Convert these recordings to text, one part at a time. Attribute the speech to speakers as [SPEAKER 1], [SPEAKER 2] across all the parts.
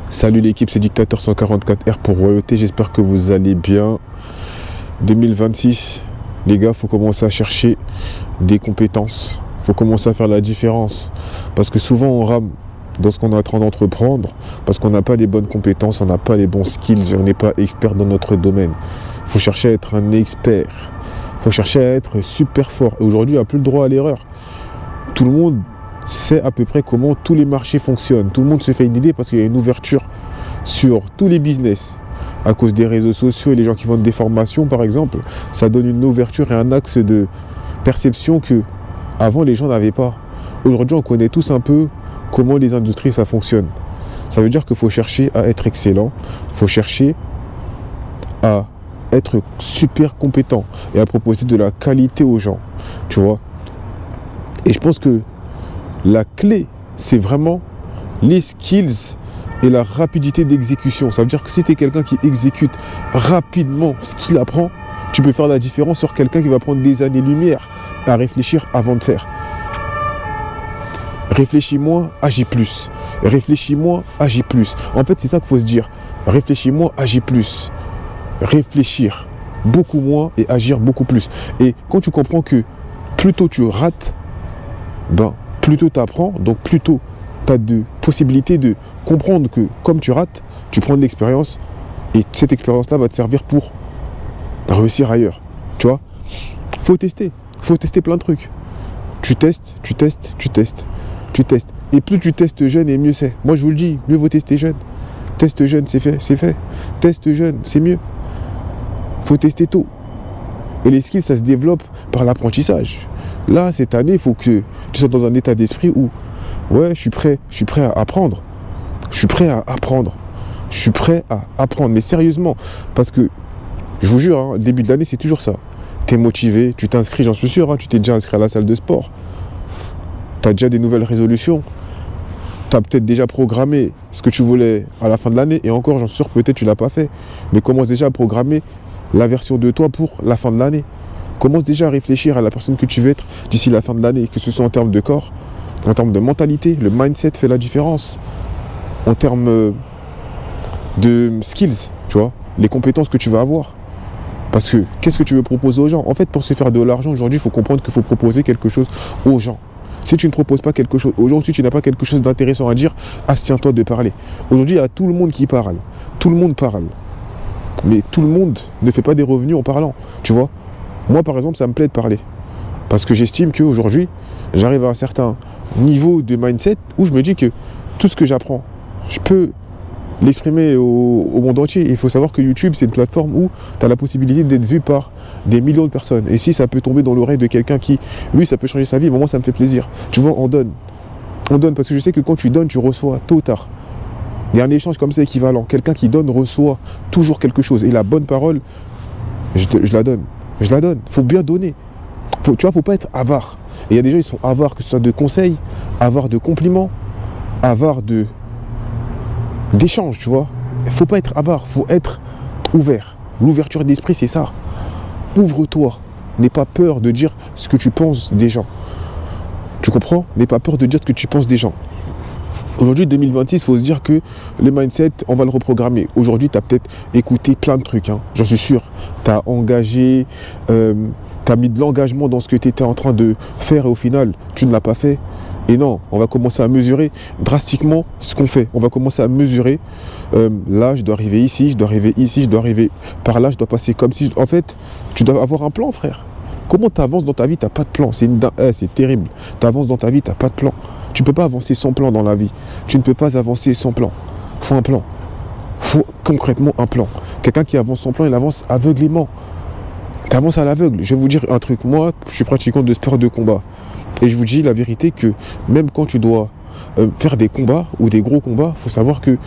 [SPEAKER 1] Salut l'équipe, c'est Dictateur 144R pour Royauté, j'espère que vous allez bien. 2026, les gars, faut commencer à chercher des compétences. Faut commencer à faire la différence. Parce que souvent on rame dans ce qu'on est en train d'entreprendre, parce qu'on n'a pas les bonnes compétences, on n'a pas les bons skills, on n'est pas expert dans notre domaine. Faut chercher à être un expert. Faut chercher à être super fort. Et aujourd'hui, il n'y a plus le droit à l'erreur. Tout le monde sait à peu près comment tous les marchés fonctionnent. Tout le monde se fait une idée parce qu'il y a une ouverture sur tous les business. À cause des réseaux sociaux et les gens qui vendent des formations, par exemple, ça donne une ouverture et un axe de perception que avant les gens n'avaient pas. Aujourd'hui, on connaît tous un peu comment les industries ça fonctionne. Ça veut dire qu'il faut chercher à être excellent, il faut chercher à être super compétent et à proposer de la qualité aux gens, tu vois. Et je pense que la clé, c'est vraiment les skills et la rapidité d'exécution. Ça veut dire que si tu es quelqu'un qui exécute rapidement ce qu'il apprend, tu peux faire la différence sur quelqu'un qui va prendre des années-lumière à réfléchir avant de faire. Réfléchis moins, agis plus. Réfléchis moins, agis plus. En fait, c'est ça qu'il faut se dire. Réfléchis moins, agis plus. Réfléchir beaucoup moins et agir beaucoup plus. Et quand tu comprends que plus tôt tu rates, plus tôt tu apprends, donc plus tôt tu as de possibilités de comprendre que comme tu rates, tu prends de l'expérience et cette expérience-là va te servir pour réussir ailleurs. Tu vois, faut tester plein de trucs. Tu testes. Et plus tu testes jeune et mieux c'est. Moi je vous le dis, mieux vaut tester jeune. Teste jeune, c'est fait. Teste jeune, c'est mieux. Faut tester tôt. Et les skills, ça se développe par l'apprentissage. Là, cette année, il faut que tu sois dans un état d'esprit où, ouais, je suis prêt à apprendre. Je suis prêt à apprendre, mais sérieusement. Parce que, je vous jure, le début de l'année, c'est toujours ça. Tu es motivé, tu t'inscris, j'en suis sûr, tu t'es déjà inscrit à la salle de sport. Tu as déjà des nouvelles résolutions. Tu as peut-être déjà programmé ce que tu voulais à la fin de l'année. Et encore, j'en suis sûr, peut-être tu ne l'as pas fait. Mais commence déjà à programmer la version de toi pour la fin de l'année. Commence déjà à réfléchir à la personne que tu veux être d'ici la fin de l'année, que ce soit en termes de corps, en termes de mentalité. Le mindset fait la différence. En termes de skills, tu vois, les compétences que tu vas avoir. Parce que, qu'est-ce que tu veux proposer aux gens? En fait, pour se faire de l'argent aujourd'hui, il faut comprendre qu'il faut proposer quelque chose aux gens. Si tu ne proposes pas quelque chose aux gens, si tu n'as pas quelque chose d'intéressant à dire, abstiens-toi de parler. Aujourd'hui, il y a tout le monde qui parle. Tout le monde parle. Mais tout le monde ne fait pas des revenus en parlant, tu vois. Moi, par exemple, ça me plaît de parler. Parce que j'estime qu'aujourd'hui, j'arrive à un certain niveau de mindset où je me dis que tout ce que j'apprends, je peux l'exprimer au monde entier. Il faut savoir que YouTube, c'est une plateforme où tu as la possibilité d'être vu par des millions de personnes. Et si ça peut tomber dans l'oreille de quelqu'un qui, lui, ça peut changer sa vie, moi, ça me fait plaisir. Tu vois, on donne. On donne parce que je sais que quand tu donnes, tu reçois tôt ou tard. Il y a un échange comme ça équivalent. Quelqu'un qui donne reçoit toujours quelque chose. Et la bonne parole, je la donne. Je la donne. Faut bien donner. Tu vois, faut pas être avare. Et il y a des gens, ils sont avares, que ce soit de conseils, avares de compliments, avares d'échanges, tu vois. Il faut pas être avare, faut être ouvert. L'ouverture d'esprit, c'est ça. Ouvre-toi. N'aie pas peur de dire ce que tu penses des gens. Tu comprends? N'aie pas peur de dire ce que tu penses des gens. Aujourd'hui, 2026, il faut se dire que le mindset, on va le reprogrammer. Aujourd'hui, tu as peut-être écouté plein de trucs, j'en suis sûr. Tu as engagé, tu as mis de l'engagement dans ce que tu étais en train de faire et au final, tu ne l'as pas fait. Et non, on va commencer à mesurer drastiquement ce qu'on fait. On va commencer à mesurer, là, je dois arriver ici, je dois arriver ici, je dois arriver par là, je dois passer comme si... En fait, tu dois avoir un plan, frère. Comment tu avances dans ta vie, tu n'as pas de plan. C'est terrible. Tu avances dans ta vie, tu n'as pas de plan. Tu ne peux pas avancer sans plan dans la vie. Tu ne peux pas avancer sans plan. Il faut un plan. Il faut concrètement un plan. Quelqu'un qui avance sans plan, il avance aveuglément. Tu avances à l'aveugle. Je vais vous dire un truc. Moi, je suis pratiquant de sport de combat. Et je vous dis la vérité que même quand tu dois faire des combats ou des gros combats, il faut savoir que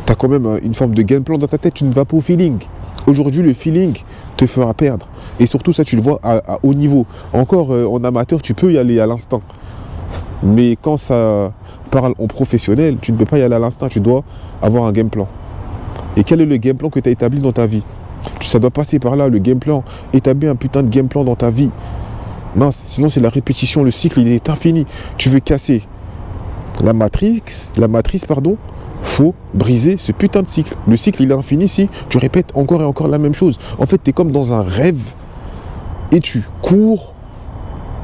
[SPEAKER 1] tu as quand même une forme de game plan dans ta tête. Tu ne vas pas au feeling. Aujourd'hui, le feeling te fera perdre. Et surtout, ça, tu le vois à haut niveau. Encore en amateur, tu peux y aller à l'instinct. Mais quand ça parle en professionnel, tu ne peux pas y aller à l'instinct. Tu dois avoir un game plan. Et quel est le game plan que tu as établi dans ta vie? Ça doit passer par là, le game plan. Établis un putain de game plan dans ta vie. Mince, sinon c'est la répétition, le cycle, il est infini. Tu veux casser la matrice, faut briser ce putain de cycle. Le cycle, il est infini si tu répètes encore et encore la même chose. En fait, tu es comme dans un rêve et tu cours,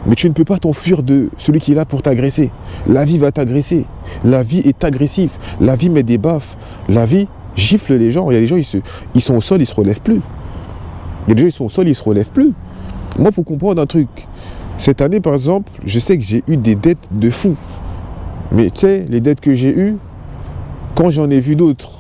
[SPEAKER 1] mais tu ne peux pas t'enfuir de celui qui est là pour t'agresser. La vie va t'agresser. La vie est agressive. La vie met des baffes. La vie gifle les gens. Il y a des gens, ils sont au sol, ils se relèvent plus. Il y a des gens, ils sont au sol, ils se relèvent plus. Moi, il faut comprendre un truc. Cette année, par exemple, je sais que j'ai eu des dettes de fou. Mais tu sais, les dettes que j'ai eues, quand j'en ai vu d'autres,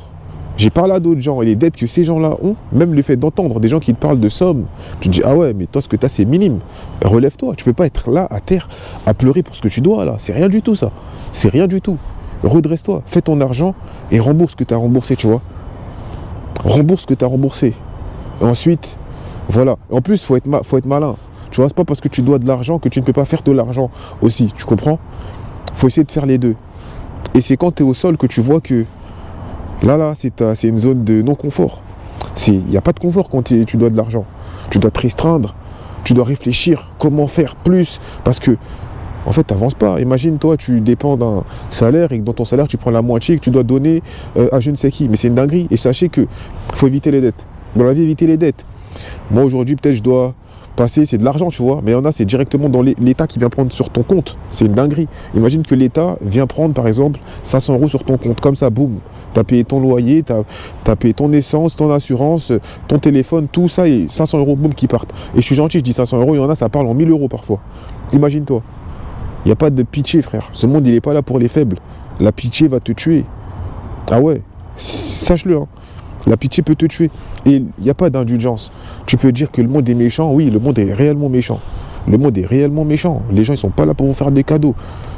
[SPEAKER 1] j'ai parlé à d'autres gens, et les dettes que ces gens-là ont, même le fait d'entendre des gens qui te parlent de sommes, tu te dis, ah ouais, mais toi, ce que tu as, c'est minime. Relève-toi, tu peux pas être là, à terre, à pleurer pour ce que tu dois, là. C'est rien du tout, ça. C'est rien du tout. Redresse-toi, fais ton argent et rembourse ce que tu as remboursé, tu vois. Rembourse ce que tu as remboursé. Et ensuite, voilà. En plus, faut être malin. Tu vois, c'est pas parce que tu dois de l'argent que tu ne peux pas faire de l'argent aussi, tu comprends? Faut essayer de faire les deux. Et c'est quand tu es au sol que tu vois que là, c'est une zone de non-confort. Il n'y a pas de confort quand tu dois de l'argent. Tu dois te restreindre, tu dois réfléchir comment faire plus. Parce que, en fait, tu n'avances pas. Imagine, toi, tu dépends d'un salaire et que dans ton salaire, tu prends la moitié et que tu dois donner à je ne sais qui. Mais c'est une dinguerie. Et sachez qu'il faut éviter les dettes. Dans la vie, éviter les dettes. Moi, aujourd'hui, peut-être, je dois passer, c'est de l'argent, tu vois, mais il y en a, c'est directement dans l'État qui vient prendre sur ton compte. C'est une dinguerie. Imagine que l'État vient prendre, par exemple, 500 € sur ton compte. Comme ça, boum. Tu as payé ton loyer, tu as payé ton essence, ton assurance, ton téléphone, tout ça, et 500 €, boum, qui partent. Et je suis gentil, je dis 500 €, il y en a, ça parle en 1000 € parfois. Imagine-toi. Il n'y a pas de pitié, frère. Ce monde, il n'est pas là pour les faibles. La pitié va te tuer. Ah ouais, sache-le, hein. La pitié peut te tuer. Et il n'y a pas d'indulgence. Tu peux dire que le monde est méchant. Oui, le monde est réellement méchant. Le monde est réellement méchant. Les gens, ils ne sont pas là pour vous faire des cadeaux.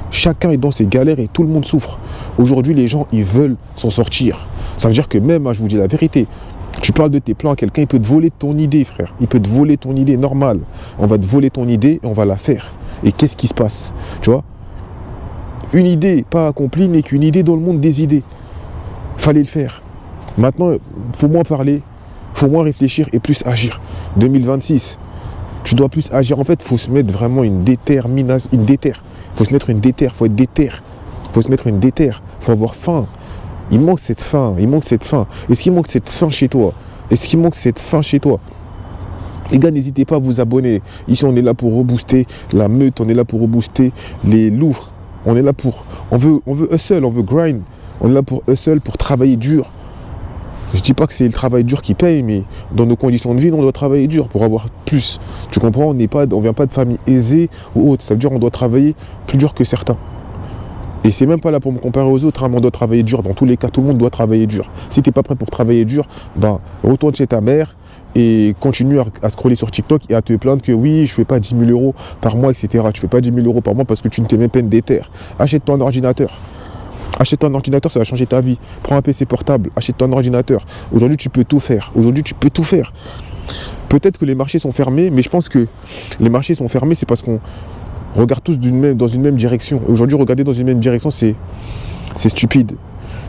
[SPEAKER 1] Chacun est dans ses galères et tout le monde souffre. Aujourd'hui, les gens, ils veulent s'en sortir. Ça veut dire que même, je vous dis la vérité, tu parles de tes plans à quelqu'un, il peut te voler ton idée, frère. Il peut te voler ton idée normale. On va te voler ton idée et on va la faire. Et qu'est-ce qui se passe? Tu vois? Une idée pas accomplie n'est qu'une idée dans le monde des idées. Fallait le faire. Maintenant, il faut moins parler, il faut moins réfléchir et plus agir. 2026, tu dois plus agir. En fait, il faut se mettre vraiment une détermination, une déterre. Il faut se mettre une déterre, il faut être déterre. Il faut se mettre une déterre, il faut avoir faim. Il manque cette faim, il manque cette faim. Est-ce qu'il manque cette faim chez toi? Est-ce qu'il manque cette faim chez toi? Les gars, n'hésitez pas à vous abonner. Ici, on est là pour rebooster la meute, on est là pour rebooster les Louvres. On est là pour... On veut hustle, on veut grind. On est là pour hustle, pour travailler dur. Je dis pas que c'est le travail dur qui paye, mais dans nos conditions de vie, on doit travailler dur pour avoir plus. Tu comprends? On vient pas de famille aisée ou autre. Ça veut dire qu'on doit travailler plus dur que certains. Et c'est même pas là pour me comparer aux autres, hein, mais on doit travailler dur. Dans tous les cas, tout le monde doit travailler dur. Si tu n'es pas prêt pour travailler dur, retourne chez ta mère et continue à scroller sur TikTok et à te plaindre que oui, je fais pas 10 000 € par mois, etc. Tu fais pas 10 000 € par mois parce que tu ne te mets pas une déterre. Achète-toi un ordinateur. Achète-toi un ordinateur, ça va changer ta vie. Prends un PC portable, achète-toi un ordinateur. Aujourd'hui, tu peux tout faire. Aujourd'hui, tu peux tout faire. Peut-être que les marchés sont fermés, mais je pense que les marchés sont fermés, c'est parce qu'on regarde tous dans une même direction. Aujourd'hui, regarder dans une même direction, c'est stupide.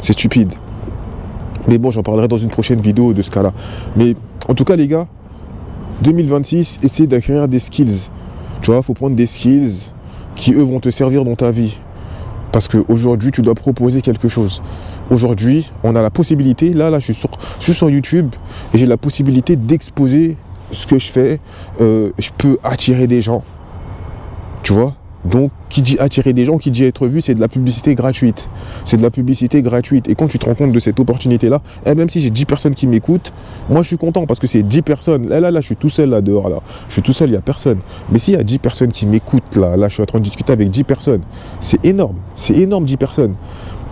[SPEAKER 1] C'est stupide. Mais bon, j'en parlerai dans une prochaine vidéo de ce cas-là. Mais en tout cas, les gars, 2026, essayez d'acquérir des skills. Tu vois, il faut prendre des skills qui, eux, vont te servir dans ta vie. Parce qu'aujourd'hui, tu dois proposer quelque chose. Aujourd'hui, on a la possibilité, là je suis sur YouTube et j'ai la possibilité d'exposer ce que je fais. Je peux attirer des gens. Tu vois? Donc, qui dit attirer des gens, qui dit être vu, c'est de la publicité gratuite. C'est de la publicité gratuite. Et quand tu te rends compte de cette opportunité-là, même si j'ai 10 personnes qui m'écoutent, moi je suis content parce que c'est 10 personnes. Là, je suis tout seul là dehors. Là. Je suis tout seul, il n'y a personne. Mais s'il y a 10 personnes qui m'écoutent, là, je suis en train de discuter avec 10 personnes. C'est énorme. C'est énorme, 10 personnes.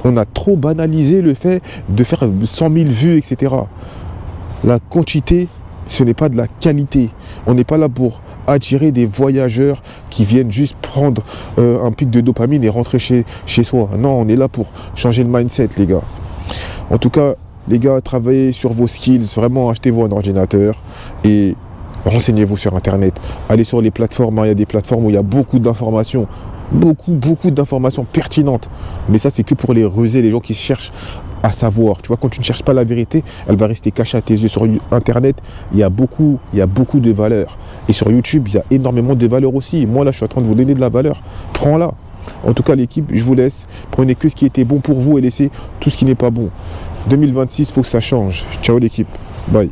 [SPEAKER 1] On a trop banalisé le fait de faire 100 000 vues, etc. La quantité, ce n'est pas de la qualité. On n'est pas là pour attirer des voyageurs qui viennent juste prendre un pic de dopamine et rentrer chez soi. Non, on est là pour changer le mindset, les gars. En tout cas, les gars, travaillez sur vos skills. Vraiment, achetez-vous un ordinateur et renseignez-vous sur Internet. Allez sur les plateformes. Il y a des plateformes où il y a beaucoup d'informations. Beaucoup d'informations pertinentes. Mais ça, c'est que pour les rusés, les gens qui cherchent à savoir. Tu vois, quand tu ne cherches pas la vérité, elle va rester cachée à tes yeux. Sur Internet, il y a beaucoup de valeurs. Et sur YouTube, il y a énormément de valeurs aussi. Moi, là, je suis en train de vous donner de la valeur. Prends-la. En tout cas, l'équipe, je vous laisse. Prenez que ce qui était bon pour vous et laissez tout ce qui n'est pas bon. 2026, il faut que ça change. Ciao l'équipe. Bye.